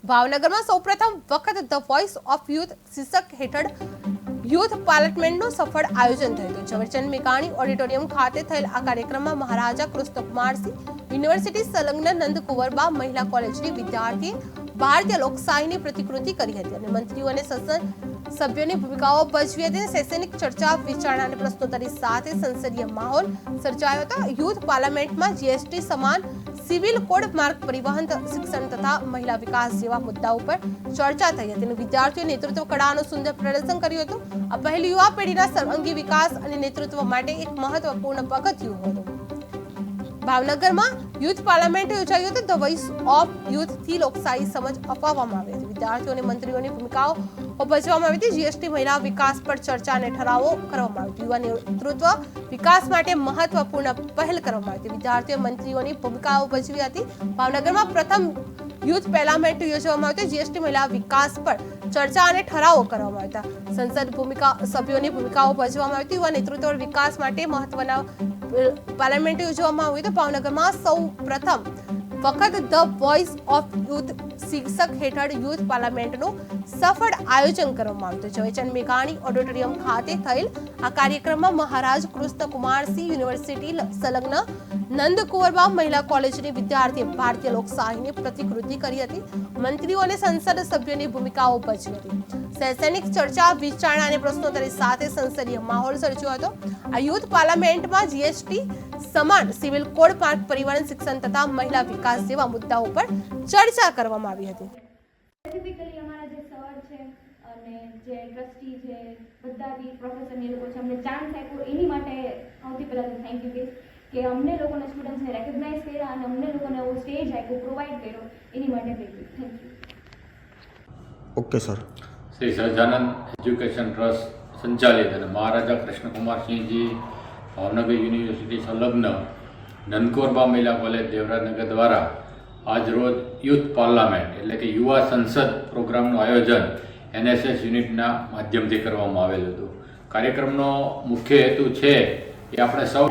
ભાવનગરમાં સૌપ્રથમ વખત ધ વોઇસ ઓફ યુથ શીર્ષક હેઠળ યુથ પાર્લામેન્ટનું સફળ આયોજન થયું હતું। ઝવેરચંદ મેઘાણી ઓડિટોરિયમ ખાતે થયેલ આ કાર્યક્રમમાં મહારાજા કૃષ્ણકુમારસિંહ યુનિવર્સિટી સંલગ્ન નંદકુંવરબા મહિલા કોલેજની વિદ્યાર્થી ભારતીય લોકશાહીની પ્રતિકૃતિ કરી હતી અને મંત્રીઓ અને સંસદ સભ્યોની ભૂમિકાઓ ભજવી હતી। શૈક્ષણિક ચર્ચા વિચારણા અને પ્રશ્નોત્તરી સાથે સંસદીય માહોલ સર્જાયો હતો। યુથ પાર્લામેન્ટમાં જીએસટી સમાન સિવિલ કોડ માર્ગ પરિવહન શિક્ષણ તથા મહિલા વિકાસ જેવા મુદ્દાઓ પર ચર્ચા થઈ હતી અને વિદ્યાર્થીઓ નેતૃત્વ કળાનું સુંદર પ્રદર્શન કર્યું હતું। આ પહેલ યુવા પેઢીના સર્વાંગી વિકાસ અને નેતૃત્વ માટે એક મહત્વપૂર્ણ પગથિયું હતું। ભાવનગરમાં યુથ પાર્લામેન્ટ યોજાયું હતું। ધ વોઇસ ઓફ યુથ થી લોકશાહી સમજ અપાવવામાં આવી હતી। વિદ્યાર્થીઓ અને મંત્રીઓની ભૂમિકાઓ ભજવવામાં આવી હતી। જીએસટી મહિલા વિકાસ પર ચર્ચા અને ઠરાવો કરવામાં આવી હતી। યુવા નેતૃત્વ વિકાસ માટે મહત્વપૂર્ણ પહેલ કરવામાં આવી હતી। વિદ્યાર્થીઓ મંત્રીઓની ભૂમિકાઓ ભજવી હતી। ભાવનગરમાં પ્રથમ યુથ પાર્લામેન્ટ યોજવામાં આવ્યું હતું। જીએસટી મહિલા વિકાસ પર ચર્ચા અને ઠરાવો કરવામાં આવ્યા હતા। સંસદ સભ્યોની ભૂમિકાઓ ભજવવામાં આવી હતી। યુવા નેતૃત્વ વિકાસ માટે મહત્વના પાર્લામેન્ટ યોજવામાં આવ્યું હતું। ભાવનગરમાં સૌ પ્રથમ વખત ધ વોઇસ ઓફ યુથ શીર્ષક હેઠળ યુથ પાર્લામેન્ટનું સફળ આયોજન કરવામાં આવ્યું હતું। ઝવેરચંદ મેઘાણી ઓડિટોરિયમ ખાતે થયેલ આ કાર્યક્રમમાં મહારાજ કૃષ્ણકુમારસિંહ યુનિવર્સિટી સંલગ્ન નંદકુંવરબા મહિલા કોલેજની વિદ્યાર્થીએ ભારતીય લોકશાહીની પ્રતિકૃતિ કરી હતી। મંત્રીઓ અને સંસદ સભ્યોની ભૂમિકાઓ ભજવી હતી। શૈક્ષણિક ચર્ચા વિચારણા અને પ્રશ્નોત્તરી સાથે સંસદીય માહોલ સર્જ્યો હતો। આ યુથ પાર્લામેન્ટમાં જીએસટી સમાન સિવિલ કોડ માર્ગ પરિવહન શિક્ષણ તથા મહિલા વિકાસ જેવા મુદ્દાઓ પર ચર્ચા કરવામાં આવી હતી। સ્પેસિફિકલી અમારા જે સર છે અને જે ટ્રસ્ટી છે બધા બી પ્રોફેસર ને લોકો છે અમને ચાન્સ આપ્યો એની માટે સૌથી પહેલા તો થેન્ક યુ કે અમને લોકોને સ્ટુડન્ટ્સને રેકગ્નાઇઝ કર્યા અને અમને લોકોને એવો સ્ટેજ આપ્યો પ્રોવાઈડ કર્યો એની માટે thank you. Okay sir. Shri Sahajanand education trust સંચાલિત અને મહારાજા કૃષ્ણકુમારસિંહજી ભાવનગર યુનિવર્સિટી સંલગ્ન નંદકુંવરબા મહિલા કોલેજ દેવરાજનગર દ્વારા આજરોજ યુથ પાર્લામેન્ટ એટલે કે યુવા સંસદ પ્રોગ્રામનું આયોજન એનએસએસ યુનિટના માધ્યમથી કરવામાં આવેલું હતું। કાર્યક્રમનો મુખ્ય હેતુ છે એ આપણે સૌ